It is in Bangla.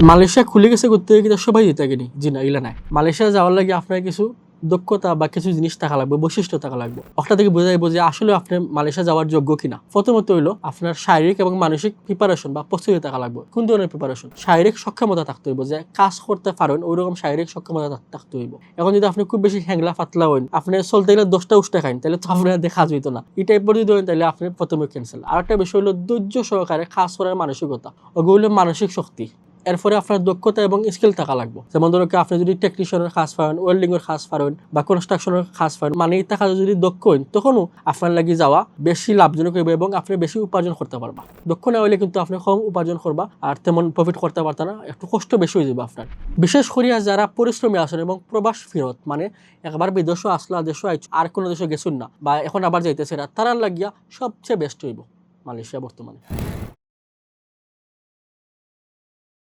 মালয়েশিয়া খুলে গেছে করতে কিন্তু সবাই যেতে গেনি, জি না, এগুলা নাই। মালয়েশিয়া যাওয়ার লাগে আপনার কিছু দক্ষতা বা কিছু জিনিস থাকা লাগবে, বৈশিষ্ট্য থাকা লাগবে। ওটা থেকে বোঝা যাবে যে আসলে আপনি মালয়েশিয়া যাওয়ার যোগ্য কিনা। প্রথমত হইলো আপনার শারীরিক এবং মানসিক প্রিপারেশন বা প্রস্তুতি থাকা লাগবে। কোন ধরনের প্রিপারেশন? শারীরিক সক্ষমতা থাকতে হইব, যে কাজ করতে পারেন ওইরকম শারীরিক সক্ষমতা থাকতে হইব। এখন যদি আপনি খুব বেশি হ্যাংলা পাতলা হন, আপনি চলতে গেলে 10টা উষ্টা খাইন, তাহলে তো আপনার দেখা যেত না। এই টাইপের যদি হন তাহলে আপনি প্রথমে ক্যান্সেল। আর একটা বিষয় হলো ধৈর্য সহকারে কাজ করার মানসিকতা, ওগুলো হলো মানসিক শক্তি। এরপরে আপনার দক্ষতা এবং স্কিল থাকা লাগবে। যেমন ধরো আপনি যদি টেকনিশিয়ানের কাজ পারেন, ওয়েল্ডিং এর কাজ পারেন বা কনস্ট্রাকশনের কাজ পারেন, মানে এই টাকা যদি দক্ষ হন তখনও আপনার লাগি যাওয়া বেশি লাভজনক হবে এবং আপনি বেশি উপার্জন করতে পারবা। দক্ষ না হইলে কিন্তু আপনি কম উপার্জন করবা আর তেমন প্রফিট করতে পারতা না, একটু কষ্ট বেশি হয়ে যাবে আপনার। বিশেষ করিয়া যারা পরিশ্রমী আছেন এবং প্রবাস ফেরত, মানে একবার বিদেশও আসলা, দেশও আর কোনো দেশে গেছুন না বা এখন আবার যাইতেছে না, তারার লাগিয়া সবচেয়ে বেস্ট হইব মালয়েশিয়া বর্তমানে।